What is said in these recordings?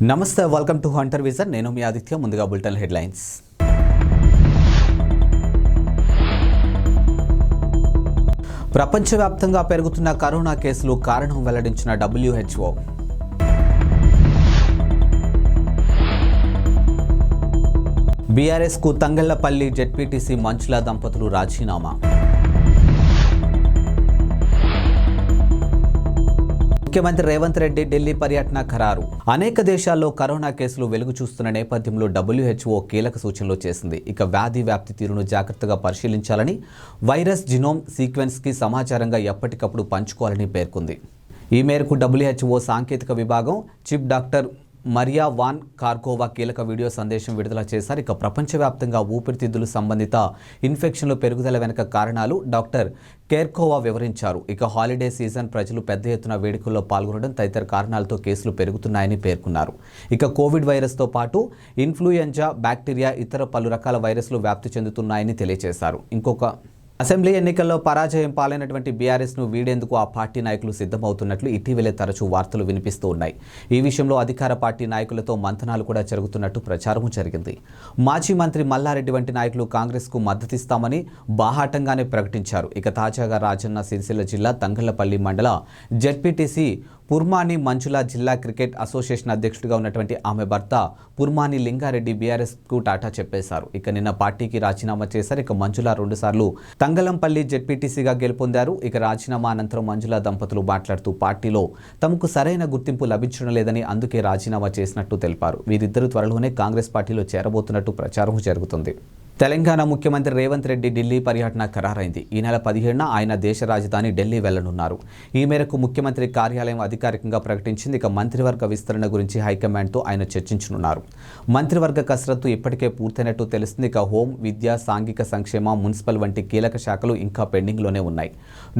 నమస్తే, welcome to Hunter vision. నేను మీ ఆదిత్య. ముందుగా బులెటిన్ హెడ్లైన్స్. ప్రపంచవ్యాప్తంగా పెరుగుతున్న కరోనా కేసులు కారణం వెల్లడించిన WHO. బీఆర్ఎస్కు తంగళ్లపల్లి జెడ్పీటీసీ మంచుల దంపతులు రాజీనామా. ముఖ్యమంత్రి రేవంత్ రెడ్డి ఢిల్లీ పర్యటన ఖరారు. అనేక దేశాల్లో కరోనా కేసులు వెలుగు చూస్తున్న నేపథ్యంలో WHO కీలక సూచనలు చేసింది. ఇక వ్యాధి వ్యాప్తి తీరును జాగ్రత్తగా పరిశీలించాలని, వైరస్ జినోమ్ సీక్వెన్స్కి సమాచారంగా ఎప్పటికప్పుడు పంచుకోవాలని పేర్కొంది. ఈ మేరకు WHO సాంకేతిక విభాగం చీఫ్ డాక్టర్ మరియా వాన్ కార్కోవా కీలక వీడియో సందేశం విడుదల చేశారు. ఇక ప్రపంచవ్యాప్తంగా ఊపిరితిత్తులు సంబంధిత ఇన్ఫెక్షన్లు పెరుగుదల వెనుక కారణాలు డాక్టర్ కేర్కోవా వివరించారు. ఇక హాలిడే సీజన్, ప్రజలు పెద్ద ఎత్తున వేడుకల్లో పాల్గొనడం తదితర కారణాలతో కేసులు పెరుగుతున్నాయని పేర్కొన్నారు. ఇక కోవిడ్ వైరస్తో పాటు ఇన్ఫ్లుయెంజా, బ్యాక్టీరియా, ఇతర పలు రకాల వైరస్లు వ్యాప్తి చెందుతున్నాయని తెలియజేశారు. అసెంబ్లీ ఎన్నికల్లో పరాజయం పాలైనటువంటి బీఆర్ఎస్ను వీడేందుకు ఆ పార్టీ నాయకులు సిద్ధమవుతున్నట్లు ఇటీవలే తరచూ వార్తలు వినిపిస్తూ ఉన్నాయి. ఈ విషయంలో అధికార పార్టీ నాయకులతో మంతనాలు కూడా జరుగుతున్నట్టు ప్రచారం జరిగింది. మాజీ మంత్రి మల్లారెడ్డి వంటి నాయకులు కాంగ్రెస్కు మద్దతిస్తామని బాహాటంగానే ప్రకటించారు. ఇక తాజాగా రాజన్న సిరిసిల్ల జిల్లా తంగళ్లపల్లి మండల జెడ్పీటీసీ పుర్మాని మంచుల జిల్లా క్రికెట్ అసోసియేషన్ అధ్యక్షుడిగా ఉన్నటువంటి ఆమె భర్త పుర్మాని లింగారెడ్డి బీఆర్ఎస్కు టాటా చెప్పేశారు. ఇక నిన్న పార్టీకి రాజీనామా చేశారు. ఇక మంజుల 2 సార్లు తంగలంపల్లి జెడ్పీటీసీగా గెలుపొందారు. ఇక రాజీనామా అనంతరం మంజుల దంపతులు మాట్లాడుతూ పార్టీలో తమకు సరైన గుర్తింపు లభించడం లేదని, అందుకే రాజీనామా చేసినట్టు తెలిపారు. వీరిద్దరూ త్వరలోనే కాంగ్రెస్ పార్టీలో చేరబోతున్నట్టు ప్రచారం జరుగుతుంది. తెలంగాణ ముఖ్యమంత్రి రేవంత్ రెడ్డి ఢిల్లీ పర్యటన ఖరారైంది. ఈ నెల 17న ఆయన దేశ రాజధాని ఢిల్లీ వెళ్లనున్నారు. ఈ మేరకు ముఖ్యమంత్రి కార్యాలయం అధికారికంగా ప్రకటించింది. ఇక మంత్రివర్గ విస్తరణ గురించి హైకమాండ్తో ఆయన చర్చించనున్నారు. మంత్రివర్గ కసరత్తు ఇప్పటికే పూర్తయినట్టు తెలుస్తుంది. ఇక హోం, విద్య, సాంఘిక సంక్షేమ, మున్సిపల్ వంటి కీలక శాఖలు ఇంకా పెండింగ్లోనే ఉన్నాయి.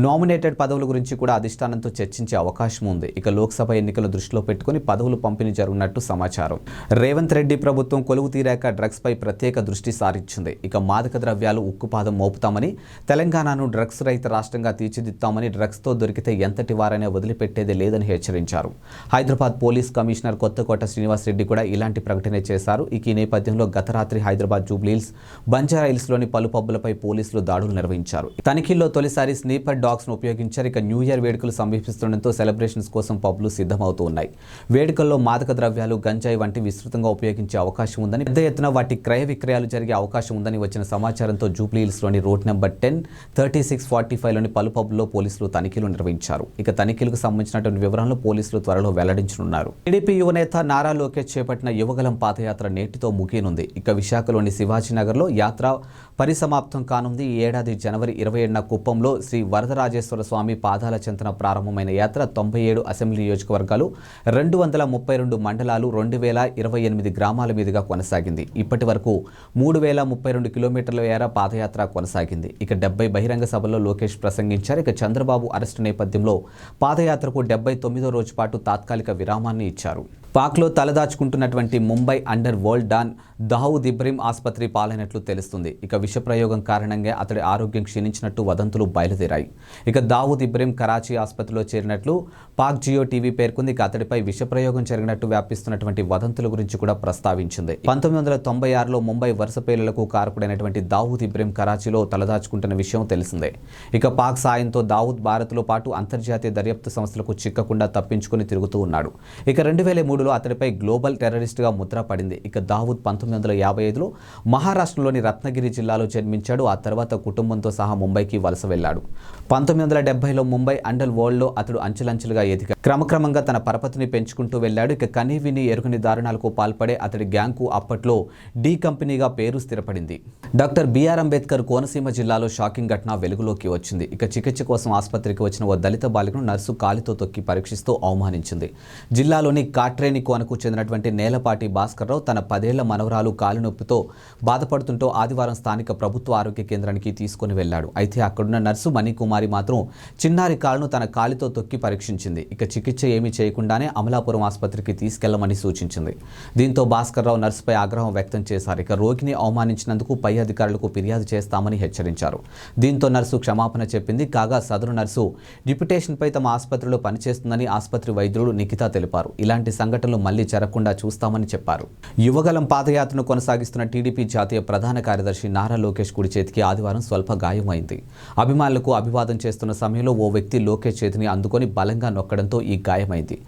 నామినేటెడ్ పదవుల గురించి కూడా అధిష్టానంతో చర్చించే అవకాశం ఉంది. ఇక లోక్సభ ఎన్నికలు దృష్టిలో పెట్టుకుని పదవులు పంపిణీ జరుగుతున్నట్టు సమాచారం. రేవంత్ రెడ్డి ప్రభుత్వం కొలువు తీరాక డ్రగ్స్పై ప్రత్యేక దృష్టి సారించింది. ఇక మాదక ద్రవ్యాలు ఉక్కుపాదం మోపుతామని, తెలంగాణను డ్రగ్స్ రహిత రాష్ట్రంగా తీర్చిదిద్దామని, డ్రగ్స్తో దొరికితే ఎంతటి వారైనా వదిలిపెట్టేదే లేదని హెచ్చరించారు. హైదరాబాద్ పోలీస్ కమిషనర్ కొత్తకోట శ్రీనివాస్ రెడ్డి కూడా ఇలాంటి ప్రకటన చేశారు. ఇక ఈ నేపథ్యంలో గత రాత్రి హైదరాబాద్ జూబ్లీహిల్స్, బంజారాహిల్స్లోని పలు పబ్బులపై పోలీసులు దాడులు నిర్వహించారు. తనిఖీల్లో తొలిసారి స్నీపర్ డాగ్స్ను ఉపయోగించారు. ఇక న్యూ ఇయర్ వేడుకలు సమీపిస్తుండటంతో సెలబ్రేషన్స్ కోసం పబ్లు సిద్ధమవుతూ ఉన్నాయి. వేడుకల్లో మాదక ద్రవ్యాలు, గంజాయి వంటి విస్తృతంగా ఉపయోగించే అవకాశం ఉందని, పెద్ద ఎత్తున వాటి క్రయ విక్రయాలు జరిగే అవకాశం ఉందని వచ్చిన సమాచారంతో జూబ్లీహిల్స్లోని రోడ్ నెంబర్ 10, 36, 45లోని పలు పబ్లో పోలీసులు తనిఖీలు నిర్వహించారు. ఇక తనిఖీలకు సంబంధించినటువంటి వివరాలను పోలీసులు త్వరలో వెల్లడించనున్నారు. టీడీపీ యువనేత నారా లోకేష్ చేపట్టిన యువగలం పాదయాత్ర నేటితో ముగియనుంది. ఇక విశాఖలోని శివాజీనగర్లో యాత్ర పరిసమాప్తం కానుంది. ఈ ఏడాది జనవరి 27న కుప్పంలో శ్రీ వరదరాజేశ్వర స్వామి పాదాల చెంతన ప్రారంభమైన యాత్ర 97 అసెంబ్లీ నియోజకవర్గాలు, 232 మండలాలు, 2028 గ్రామాల మీదుగా కొనసాగింది. ఇప్పటి వరకు 3032 కిలోమీటర్ల మేర పాదయాత్ర కొనసాగింది. ఇక 70 బహిరంగ సభల్లో లోకేష్ ప్రసంగించారు. ఇక చంద్రబాబు అరెస్టు నేపథ్యంలో పాదయాత్రకు 79వ రోజు పాటు తాత్కాలిక విరామాన్ని ఇచ్చారు. పాక్లో తలదాచుకుంటున్నటువంటి Mumbai under world don Dawood Ibrahim ఆసుపత్రి పాలైనట్లు తెలుస్తుంది. ఇక విషప్రయోగం కారణంగా అతడి ఆరోగ్యం క్షీణించినట్టు వదంతులు బయలుదేరాయి. ఇక దావూద్ ఇబ్రహీం కరాచీ ఆసుపత్రిలో చేరినట్లు పాక్ జియో టీవీ పేర్కొంది. ఇక అతడిపై విషప్రయోగం జరిగినట్టు వ్యాపిస్తున్నటువంటి వదంతుల గురించి కూడా ప్రస్తావించింది. 1996లో ముంబై వరుస పేలులకు కారకుడైనటువంటి దావూద్ ఇబ్రహీం కరాచీలో తలదాచుకుంటున్న విషయం తెలిసిందే. ఇక పాక్ సాయంతో దావూద్ భారత్లో పాటు అంతర్జాతీయ దర్యాప్తు సంస్థలకు చిక్కకుండా తప్పించుకుని తిరుగుతూ ఉన్నాడు. ఇక 2003లో అతడిపై గ్లోబల్ టెర్రరిస్ట్గా ముద్ర పడింది. ఇక దావూద్ 1955లో మహారాష్ట్రలోని రత్నగిరి జిల్లాలో జన్మించాడు. ఆ తర్వాత కుటుంబంతో సహా ముంబైకి వలస వెళ్లాడు. 1970లో ముంబై అండర్ వరల్డ్లో అతడు అంచెలంచెలుగా ఎదిగాడు. క్రమక్రమంగా తన పరపతిని పెంచుకుంటూ వెళ్లాడు. ఇక కనీ విని ఎరుగని దారుణాలకు పాల్పడే అతడి గ్యాంగ్కు అప్పట్లో డి కంపెనీగా పేరు స్థిరపడింది. డాక్టర్ బిఆర్ అంబేద్కర్ కోనసీమ జిల్లాలో షాకింగ్ ఘటన వెలుగులోకి వచ్చింది. ఇక చికిత్స కోసం ఆసుపత్రికి వచ్చిన ఓ దళిత బాలికను నర్సు కాలితో తొక్కి పరీక్షిస్తూ అవమానించింది. జిల్లాలోని కాట్రేని కోనకు చెందినటువంటి నేలపాటి భాస్కర్రావు తన 10 ఏళ్ల మనవరాలు కాలు నొప్పితో బాధపడుతుంటూ ఆదివారం స్థానిక ప్రభుత్వ ఆరోగ్య కేంద్రానికి తీసుకుని వెళ్లాడు. అయితే అక్కడున్న నర్సు మణికుమారి మాత్రం చిన్నారి కాలును తన కాలితో తొక్కి పరీక్షించింది. ఇక చికిత్స ఏమీ చేయకుండానే అమలాపురం ఆసుపత్రికి తీసుకెళ్లమని సూచించింది. దీంతో భాస్కర్రావు నర్సుపై ఆగ్రహం వ్యక్తం చేశారు. ఇక రోగిని అవమానించిన ఇచ్చినందుకు పై అధికారులకు ఫిర్యాదు చేస్తామని హెచ్చరించారు. దీంతో నర్సు క్షమాపణ చెప్పింది. కాగా సదరు నర్సు డిప్యుటేషన్పై తమ ఆసుపత్రిలో పనిచేస్తుందని ఆసుపత్రి వైద్యుడు నిఖిత తెలిపారు. ఇలాంటి సంఘటనలు మళ్లీ జరగకుండా చూస్తామని చెప్పారు. యువగలం పాదయాత్రను కొనసాగిస్తున్న టీడీపీ జాతీయ ప్రధాన కార్యదర్శి నారా లోకేష్ కుడి చేతికి ఆదివారం స్వల్ప గాయమైంది. అభిమానులకు అభివాదం చేస్తున్న సమయంలో ఓ వ్యక్తి లోకేష్ చేతిని అందుకొని బలంగా నొక్కడంతో ఈ గాయమైంది.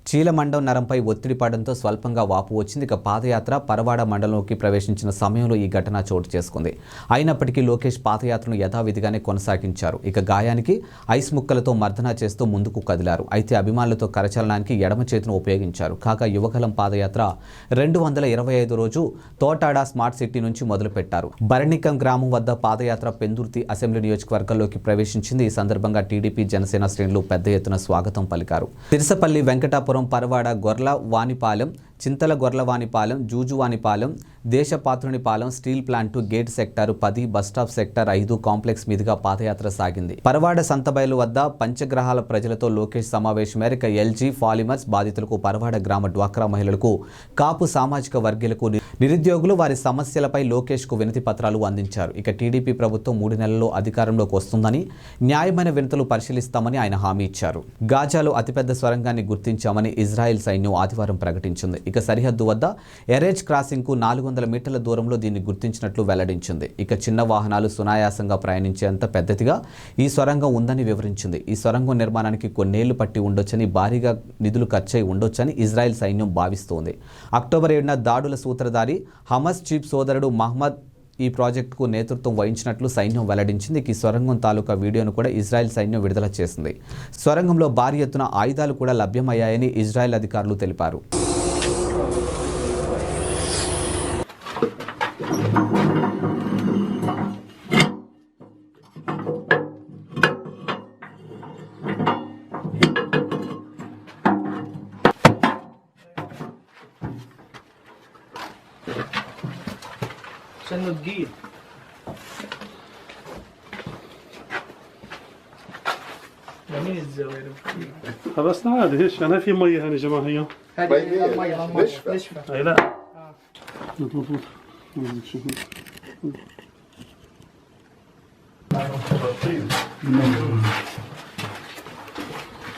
చీలమండం నరంపై ఒత్తిడి పడడంతో స్వల్పంగా వాపు వచ్చింది. ఇక పాదయాత్ర పరవాడ మండలంలోకి ప్రవేశించిన సమయంలో ఈ ఘటన చోటు చేసుకుంది. అయినప్పటికీ లోకేష్ పాదయాత్రను యథావిధిగానే కొనసాగించారు. ఇక గాయానికి ఐస్ ముక్కలతో మర్దన చేస్తూ ముందుకు కదిలారు. అయితే అభిమానులతో కరచలనానికి ఎడమ చేతిని ఉపయోగించారు. కాగా యువగలం పాదయాత్ర 225 రోజు తోటాడ స్మార్ట్ సిటీ నుంచి మొదలుపెట్టారు. బరణికం గ్రామం వద్ద పాదయాత్ర పెందుర్తి అసెంబ్లీ నియోజకవర్గంలోకి ప్రవేశించింది. ఈ సందర్భంగా టీడీపీ జనసేన శ్రేణులు పెద్ద ఎత్తున స్వాగతం పలికారు. Tirusapalli Venkatapuram, Paravada, Gorla Vanipalem, Chintala Gorlavanipalem, Jujuvanipalem, Desapatrunipalem, steel plant, gate sector 10, bus stop sector 5 complex మీదుగా పాదయాత్ర సాగింది. పరవాడ సంతబయలు వద్ద పంచగ్రహాల ప్రజలతో లోకేష్ సమావేశం మేరకు ఎల్జీ పాలిమర్స్ బాధితులకు, పరవాడ గ్రామ డ్వాక్రా మహిళలకు, కాపు సామాజిక వర్గీయులకు, నిరుద్యోగులు వారి సమస్యలపై లోకేష్కు వినతి పత్రాలు అందించారు. ఇక టీడీపీ ప్రభుత్వం 3 నెలల్లో అధికారంలోకి వస్తుందని, న్యాయమైన వినతులు పరిశీలిస్తామని ఆయన హామీ ఇచ్చారు. గాజాలో అతిపెద్ద స్వరంగాన్ని గుర్తించామని ఇజ్రాయెల్ సైన్యం ఆదివారం ప్రకటించింది. ఇక సరిహద్దు వద్ద ఎరేజ్ క్రాసింగ్ కు 400 మీటర్ల దూరంలో దీన్ని గుర్తించినట్లు వెల్లడించింది. ఇక చిన్న వాహనాలు సునాయాసంగా ప్రయాణించేంత పెద్దదిగా ఈ సొరంగం ఉందని వివరించింది. ఈ సొరంగం నిర్మాణానికి కొన్నేళ్లు పట్టి ఉండొచ్చని, భారీగా నిధులు ఖర్చయి ఉండొచ్చని ఇజ్రాయెల్ సైన్యం భావిస్తోంది. అక్టోబర్ 7న దాడుల సూత్రధారి హమస్ చీఫ్ సోదరుడు మహ్మద్ ఈ ప్రాజెక్టుకు నేతృత్వం వహించినట్లు సైన్యం వెల్లడించింది. ఈ సొరంగం తాలూకా వీడియోను కూడా ఇజ్రాయెల్ సైన్యం విడుదల చేసింది. సొరంగంలో భారీ ఎత్తున ఆయుధాలు కూడా లభ్యమయ్యాయని ఇజ్రాయెల్ అధికారులు తెలిపారు. عشان تجيب جميل الزوايا خلصنا عادي هيش انا في ميه هنا يا جماعه هي هذه الميه نشفه اي لا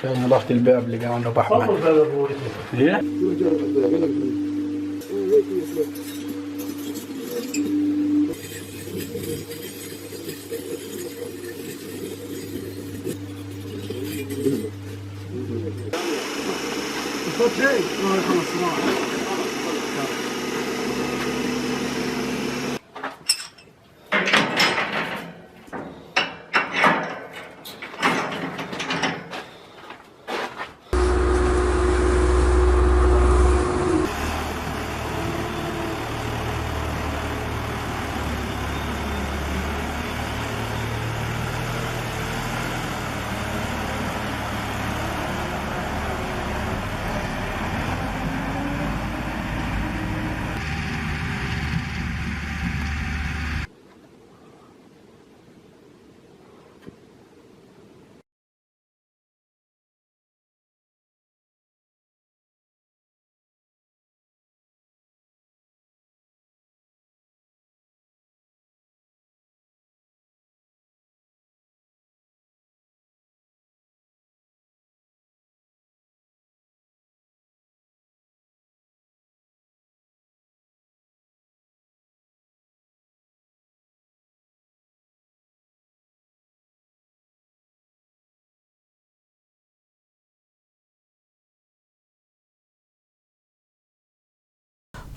كان ضغط الباب اللي قاعد بحر ايه صوت شيء خلص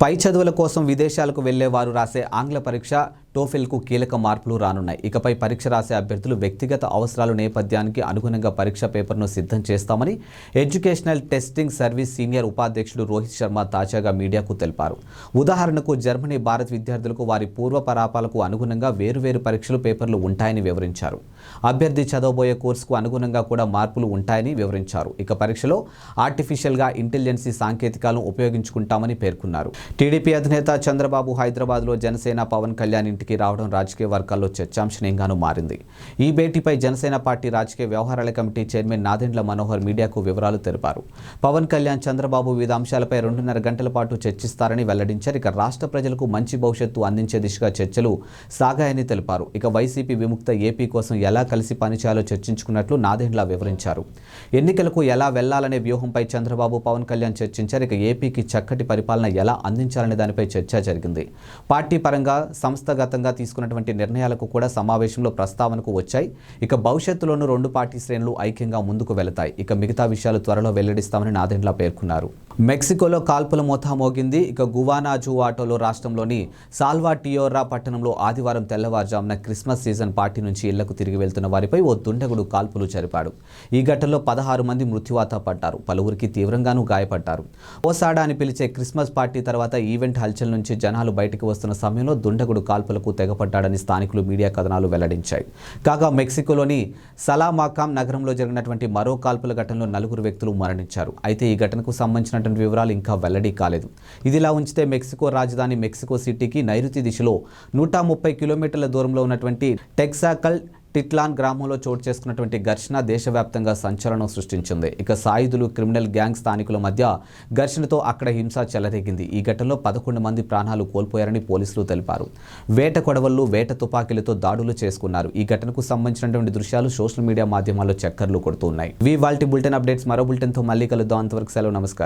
పై చదువుల కోసం విదేశాలకు వెళ్లే వారు రాసే ఆంగ్ల పరీక్ష టోఫెల్కు కీలక మార్పులు రానున్నాయి. ఇకపై పరీక్ష రాసే అభ్యర్థులు వ్యక్తిగత అవసరాల నేపథ్యానికి అనుగుణంగా పరీక్ష పేపర్ను సిద్ధం చేస్తామని ఎడ్యుకేషనల్ టెస్టింగ్ సర్వీస్ సీనియర్ ఉపాధ్యక్షుడు రోహిత్ శర్మ తాజాగా మీడియాకు తెలిపారు. ఉదాహరణకు జర్మనీ, భారత్ విద్యార్థులకు వారి పూర్వపరాపాలకు అనుగుణంగా వేరువేరు పరీక్షలు పేపర్లు ఉంటాయని వివరించారు. అభ్యర్థి చదవబోయే కోర్సుకు అనుగుణంగా కూడా మార్పులు ఉంటాయని వివరించారు. ఇక పరీక్షలో ఆర్టిఫిషియల్గా ఇంటెలిజెన్సీ సాంకేతికాలను ఉపయోగించుకుంటామని పేర్కొన్నారు. టీడీపీ అధినేత చంద్రబాబు హైదరాబాద్లో జనసేన పవన్ కళ్యాణ్ ఇంటికి ఇంటికి రావడం రాజకీయ వర్గాల్లో చర్చాంశనీయంగానూ మారింది. ఈ భేటీపై జనసేన పార్టీ రాజకీయ వ్యవహారాల కమిటీ చైర్మన్ నాదెండ్ల మనోహర్ మీడియాకు వివరాలు తెలిపారు. పవన్ కళ్యాణ్, చంద్రబాబు వివిధ అంశాలపై 2.5 గంటల పాటు చర్చిస్తారని వెల్లడించారు. ఇక రాష్ట్ర ప్రజలకు మంచి భవిష్యత్తు అందించే దిశగా చర్చలు సాగాయని తెలిపారు. ఇక వైసీపీ విముక్త ఏపీ కోసం ఎలా కలిసి పనిచేయాలో చర్చించుకున్నట్లు నాదెండ్ల వివరించారు. ఎన్నికలకు ఎలా వెళ్లాలనే వ్యూహంపై చంద్రబాబు, పవన్ కళ్యాణ్ చర్చించారు. ఇక ఏపీకి చక్కటి పరిపాలన ఎలా అందించాలనే దానిపై చర్చ జరిగింది. పార్టీ పరంగా సంస్థాగతంగా తీసుకున్నటువంటి నిర్ణయాలకు కూడా సమావేశంలో ప్రస్తావనకు వచ్చాయి. ఇక భవిష్యత్తులోనూ 2 పార్టీ శ్రేణులు ఐక్యంగా ముందుకు వెళతాయి. ఇక మిగతా విషయాలు త్వరలో వెల్లడిస్తామని నాదెండ్ల పేర్కొన్నారు. మెక్సికోలో కాల్పుల మోతా మోగింది. ఇక గువానాజువాటోలో రాష్ట్రంలోని సాల్వాటియోరా పట్టణంలో ఆదివారం తెల్లవారుజామున క్రిస్మస్ సీజన్ పార్టీ నుంచి ఇళ్లకు తిరిగి వెళ్తున్న వారిపై ఓ దుండగుడు కాల్పులు జరిపాడు. ఈ ఘటనలో 16 మంది మృత్యువాత పడ్డారు. పలువురికి తీవ్రంగానూ గాయపడ్డారు. ఓసాడా అని పిలిచే క్రిస్మస్ పార్టీ తర్వాత ఈవెంట్ హల్చల్ నుంచి జనాలు బయటికి వస్తున్న సమయంలో దుండగుడు కాల్పులకు తెగపడ్డాడని స్థానికులు మీడియా కథనాలు వెల్లడించాయి. కాగా మెక్సికోలోని సలామాకాం నగరంలో జరిగినటువంటి మరో కాల్పుల ఘటనలో 4 వ్యక్తులు మరణించారు. అయితే ఈ ఘటనకు సంబంధించిన వివరాలు ఇంకా వెల్లడి కాలేదు. ఇదిలా ఉంచితే మెక్సికో రాజధాని మెక్సికో సిటీకి నైరుతి దిశలో 130 కిలోమీటర్ల దూరంలో ఉన్నటువంటి టెక్సాకల్ టిట్లాన్ గ్రామంలో చోటు చేసుకున్నటువంటి ఘర్షణ దేశవ్యాప్తంగా సంచలనం సృష్టించింది. ఇక సాయుధులు, క్రిమినల్ గ్యాంగ్ స్థానికుల మధ్య ఘర్షణతో అక్కడ హింస చెలరేగింది. ఈ ఘటనలో 11 మంది ప్రాణాలు కోల్పోయారని పోలీసులు తెలిపారు. వేట కొడవళ్లు, వేట తుపాకీలతో దాడులు చేసుకున్నారు. ఈ ఘటనకు సంబంధించినటువంటి దృశ్యాలు సోషల్ మీడియా మాధ్యమాల్లో చక్కర్లు కొడుతున్నాయి. ఇవాల్టి బులెటిన్ అప్డేట్స్. మరో బులెటిన్తో మళ్ళీ కలుద్దాం. అంతవరకు సెలవు. నమస్కారం.